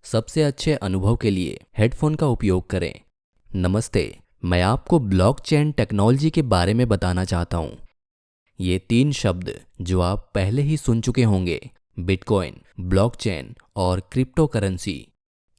सबसे अच्छे अनुभव के लिए हेडफोन का उपयोग करें। नमस्ते, मैं आपको ब्लॉकचेन टेक्नोलॉजी के बारे में बताना चाहता हूँ। ये 3 शब्द जो आप पहले ही सुन चुके होंगे, बिटकॉइन, ब्लॉकचेन और क्रिप्टो करेंसी।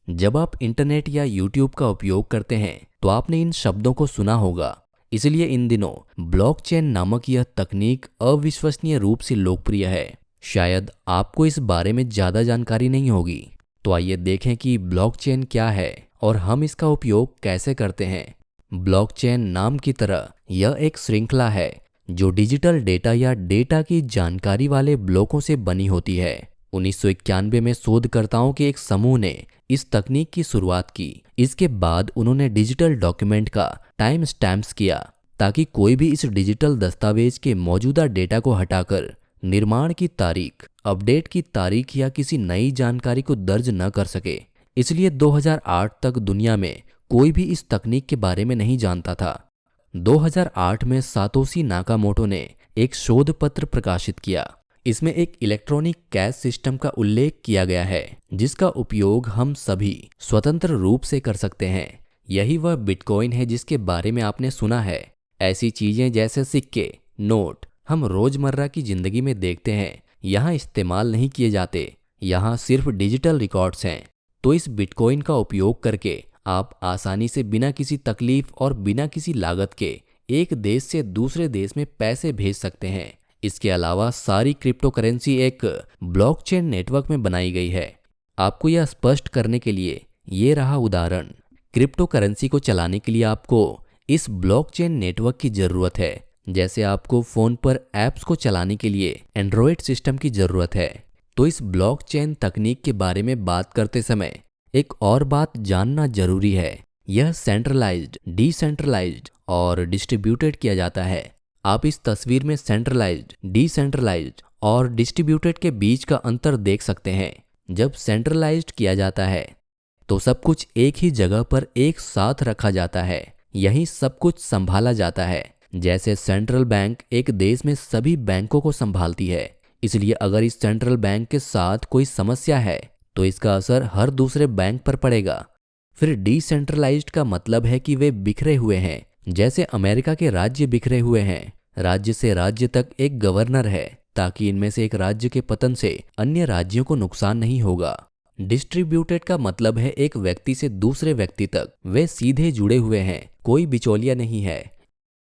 जब आप इंटरनेट या यूट्यूब का उपयोग करते हैं तो आपने इन शब्दों को सुना होगा। इसलिए इन दिनों ब्लॉकचेन नामक यह तकनीक अविश्वसनीय रूप से लोकप्रिय है। शायद आपको इस बारे में ज़्यादा जानकारी नहीं होगी। तो आइए देखें कि ब्लॉकचेन क्या है और हम इसका उपयोग कैसे करते हैं। ब्लॉकचेन नाम की तरह यह एक श्रृंखला है जो डिजिटल डेटा या डेटा की जानकारी वाले ब्लॉकों से बनी होती है। 1991 में शोधकर्ताओं के एक समूह ने इस तकनीक की शुरुआत की। इसके बाद उन्होंने डिजिटल डॉक्यूमेंट का टाइम स्टैम्प्स किया ताकि कोई भी इस डिजिटल दस्तावेज के मौजूदा डेटा को हटाकर निर्माण की तारीख, अपडेट की तारीख या किसी नई जानकारी को दर्ज न कर सके। इसलिए 2008 तक दुनिया में कोई भी इस तकनीक के बारे में नहीं जानता था। 2008 में सातोशी नाकामोटो ने एक शोध पत्र प्रकाशित किया। इसमें एक इलेक्ट्रॉनिक कैश सिस्टम का उल्लेख किया गया है जिसका उपयोग हम सभी स्वतंत्र रूप से कर सकते हैं। यही वह बिटकॉइन है जिसके बारे में आपने सुना है। ऐसी चीजें जैसे सिक्के, नोट हम रोजमर्रा की जिंदगी में देखते हैं, यहाँ इस्तेमाल नहीं किए जाते। यहाँ सिर्फ डिजिटल रिकॉर्ड्स हैं। तो इस बिटकॉइन का उपयोग करके आप आसानी से बिना किसी तकलीफ और बिना किसी लागत के एक देश से दूसरे देश में पैसे भेज सकते हैं। इसके अलावा सारी क्रिप्टो करेंसी एक ब्लॉकचेन नेटवर्क में बनाई गई है। आपको यह स्पष्ट करने के लिए ये रहा उदाहरण। क्रिप्टो करेंसी को चलाने के लिए आपको इस ब्लॉकचेन नेटवर्क की ज़रूरत है, जैसे आपको फ़ोन पर ऐप्स को चलाने के लिए एंड्रॉयड सिस्टम की ज़रूरत है। तो इस ब्लॉकचेन तकनीक के बारे में बात करते समय एक और बात जानना जरूरी है। यह सेंट्रलाइज्ड, डिसेंट्रलाइज्ड और डिस्ट्रीब्यूटेड किया जाता है। आप इस तस्वीर में सेंट्रलाइज्ड, डिसेंट्रलाइज्ड और डिस्ट्रीब्यूटेड के बीच का अंतर देख सकते हैं। जब सेंट्रलाइज्ड किया जाता है तो सब कुछ एक ही जगह पर एक साथ रखा जाता है। यहीं सब कुछ संभाला जाता है। जैसे सेंट्रल बैंक एक देश में सभी बैंकों को संभालती है। इसलिए अगर इस सेंट्रल बैंक के साथ कोई समस्या है तो इसका असर हर दूसरे बैंक पर पड़ेगा। फिर डिसेंट्रलाइज्ड का मतलब है कि वे बिखरे हुए हैं, जैसे अमेरिका के राज्य बिखरे हुए हैं। राज्य से राज्य तक एक गवर्नर है ताकि इनमें से एक राज्य के पतन से अन्य राज्यों को नुकसान नहीं होगा। डिस्ट्रीब्यूटेड का मतलब है एक व्यक्ति से दूसरे व्यक्ति तक वे सीधे जुड़े हुए हैं, कोई बिचौलिया नहीं है।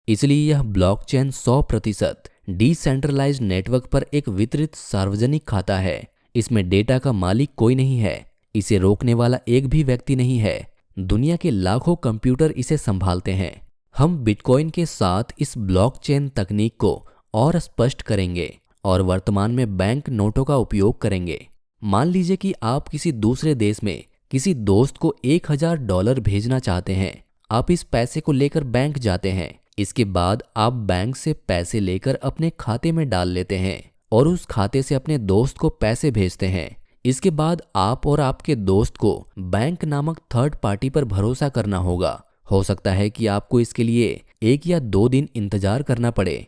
इसलिए यह ब्लॉकचेन 100% डिसेंट्रलाइज्ड नेटवर्क पर एक वितरित सार्वजनिक खाता है। इसमें डेटा का मालिक कोई नहीं है, इसे रोकने वाला एक भी व्यक्ति नहीं है। दुनिया के लाखों कंप्यूटर इसे संभालते हैं। हम बिटकॉइन के साथ इस ब्लॉकचेन तकनीक को और स्पष्ट करेंगे और वर्तमान में बैंक नोटों का उपयोग करेंगे। मान लीजिए कि आप किसी दूसरे देश में किसी दोस्त को $1000 भेजना चाहते हैं। आप इस पैसे को लेकर बैंक जाते हैं। इसके बाद आप बैंक से पैसे लेकर अपने खाते में डाल लेते हैं और उस खाते से अपने दोस्त को पैसे भेजते हैं। इसके बाद आप और आपके दोस्त को बैंक नामक थर्ड पार्टी पर भरोसा करना होगा। हो सकता है कि आपको इसके लिए 1 या 2 दिन इंतजार करना पड़े।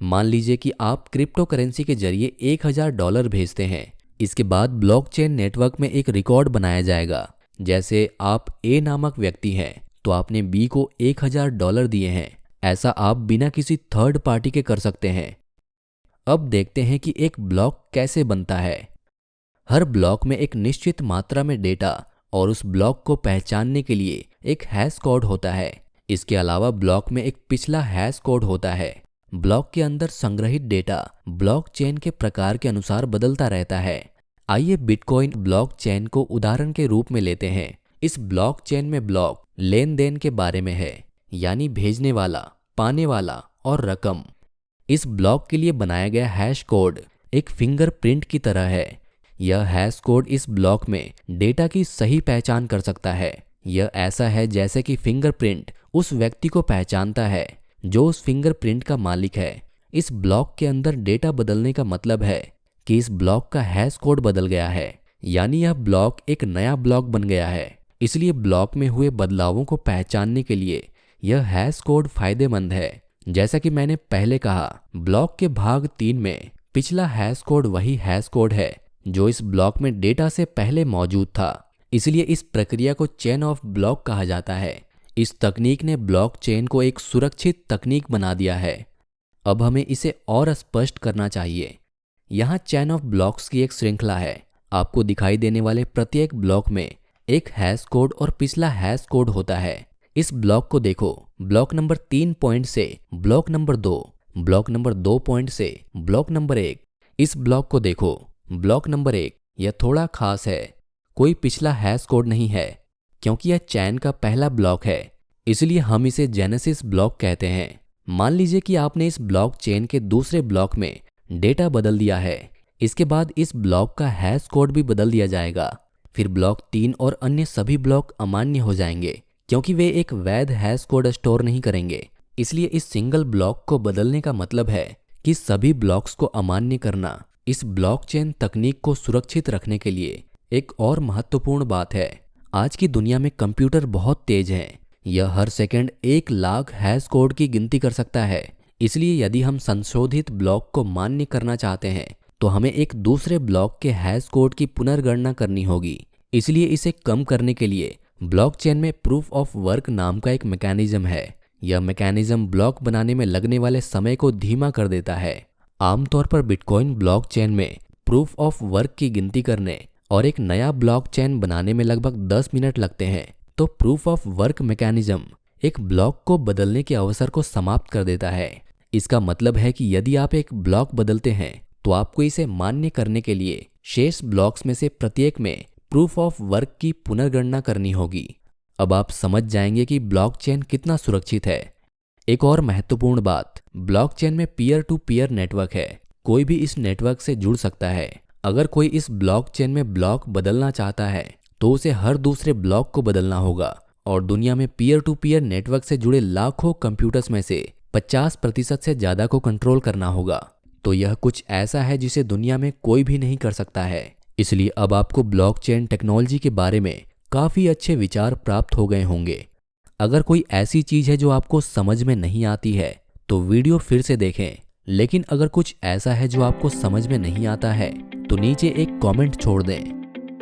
मान लीजिए कि आप क्रिप्टो करेंसी के जरिए $1000 भेजते हैं। इसके बाद ब्लॉकचेन नेटवर्क में एक रिकॉर्ड बनाया जाएगा। जैसे आप ए नामक व्यक्ति हैं तो आपने बी को $1000 दिए हैं। ऐसा आप बिना किसी थर्ड पार्टी के कर सकते हैं। अब देखते हैं कि एक ब्लॉक कैसे बनता है। हर ब्लॉक में एक निश्चित मात्रा में डेटा और उस ब्लॉक को पहचानने के लिए एक हैश कोड होता है। इसके अलावा ब्लॉक में एक पिछला हैश कोड होता है। ब्लॉक के अंदर संग्रहित डेटा ब्लॉकचेन के प्रकार के अनुसार बदलता रहता है। आइए बिटकॉइन ब्लॉकचेन को उदाहरण के रूप में लेते हैं। इस ब्लॉकचेन में ब्लॉक लेन देन के बारे में है, यानी भेजने वाला, पाने वाला और रकम। इस ब्लॉक के लिए बनाया गया हैश कोड एक फिंगरप्रिंट की तरह है। यह हैश कोड इस ब्लॉक में डेटा की सही पहचान कर सकता है। यह ऐसा है जैसे कि फिंगरप्रिंट उस व्यक्ति को पहचानता है जो उस फिंगरप्रिंट का मालिक है। इस ब्लॉक के अंदर डेटा बदलने का मतलब है कि इस ब्लॉक का हैश कोड बदल गया है, यानी यह ब्लॉक एक नया ब्लॉक बन गया है। इसलिए ब्लॉक में हुए बदलावों को पहचानने के लिए यह हैश कोड फायदेमंद है। जैसा कि मैंने पहले कहा, ब्लॉक के भाग 3 में पिछला हैश कोड वही हैश कोड है जो इस ब्लॉक में डेटा से पहले मौजूद था। इसलिए इस प्रक्रिया को चेन ऑफ ब्लॉक कहा जाता है। इस तकनीक ने ब्लॉकचेन को एक सुरक्षित तकनीक बना दिया है। अब हमें इसे और स्पष्ट करना चाहिए। यहाँ चेन ऑफ ब्लॉक्स की एक श्रृंखला है। आपको दिखाई देने वाले प्रत्येक ब्लॉक में एक हैश कोड और पिछला हैश कोड होता है। इस ब्लॉक को देखो, ब्लॉक नंबर 3 पॉइंट से block number 2, block number 2 point से ब्लॉक नंबर 1। इस ब्लॉक को देखो, ब्लॉक नंबर 1 यह थोड़ा खास है। कोई पिछला हैश कोड नहीं है क्योंकि यह चैन का पहला ब्लॉक है, इसलिए हम इसे जेनेसिस ब्लॉक कहते हैं। मान लीजिए कि आपने इस ब्लॉक चेन के दूसरे ब्लॉक में डेटा बदल दिया है। इसके बाद इस ब्लॉक का हैश कोड भी बदल दिया जाएगा। फिर ब्लॉक 3 और अन्य सभी ब्लॉक अमान्य हो जाएंगे क्योंकि वे एक वैध हैश कोड स्टोर नहीं करेंगे। इसलिए इस सिंगल ब्लॉक को बदलने का मतलब है कि सभी ब्लॉक्स को अमान्य करना। इस ब्लॉकचेन तकनीक को सुरक्षित रखने के लिए एक और महत्वपूर्ण बात है। आज की दुनिया में कंप्यूटर बहुत तेज हैं। यह हर सेकंड 1 लाख हैश कोड की गिनती कर सकता है। इसलिए यदि हम संशोधित ब्लॉक को मान्य करना चाहते हैं तो हमें एक दूसरे ब्लॉक के हैश कोड की पुनर्गणना करनी होगी। इसलिए इसे कम करने के लिए ब्लॉकचेन में प्रूफ ऑफ वर्क नाम का एक मैकेनिज्म है। यह मैकेनिज्म ब्लॉक बनाने में लगने वाले समय को धीमा कर देता है। आमतौर पर बिटकॉइन ब्लॉकचेन में प्रूफ ऑफ वर्क की गिनती करने और एक नया ब्लॉकचेन बनाने में लगभग 10 मिनट लगते हैं। तो प्रूफ ऑफ वर्क मैकेनिज्म एक ब्लॉक को बदलने के अवसर को समाप्त कर देता है। इसका मतलब है कि यदि आप एक ब्लॉक बदलते हैं तो आपको इसे मान्य करने के लिए शेष ब्लॉक्स में से प्रत्येक में प्रूफ ऑफ वर्क की पुनर्गणना करनी होगी। अब आप समझ जाएंगे कि ब्लॉकचेन कितना सुरक्षित है। एक और महत्वपूर्ण बात, ब्लॉकचेन में पीयर टू पीयर नेटवर्क है। कोई भी इस नेटवर्क से जुड़ सकता है। अगर कोई इस ब्लॉकचेन में ब्लॉक बदलना चाहता है तो उसे हर दूसरे ब्लॉक को बदलना होगा। और दुनिया में पीयर टू पीयर नेटवर्क से जुड़े लाखों कंप्यूटर्स में से 50% से ज़्यादा को कंट्रोल करना होगा। तो यह कुछ ऐसा है जिसे दुनिया में कोई भी नहीं कर सकता है। इसलिए अब आपको ब्लॉकचेन टेक्नोलॉजी के बारे में काफ़ी अच्छे विचार प्राप्त हो गए होंगे। अगर कोई ऐसी चीज़ है जो आपको समझ में नहीं आती है तो वीडियो फिर से देखें। लेकिन अगर कुछ ऐसा है जो आपको समझ में नहीं आता है तो नीचे एक कमेंट छोड़ दें।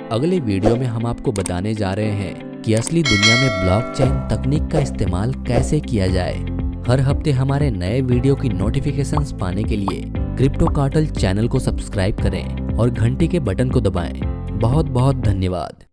अगले वीडियो में हम आपको बताने जा रहे हैं कि असली दुनिया में ब्लॉकचेन तकनीक का इस्तेमाल कैसे किया जाए। हर हफ्ते हमारे नए वीडियो की नोटिफिकेशंस पाने के लिए क्रिप्टो कार्टल चैनल को सब्सक्राइब करें और घंटी के बटन को दबाएं। बहुत बहुत धन्यवाद।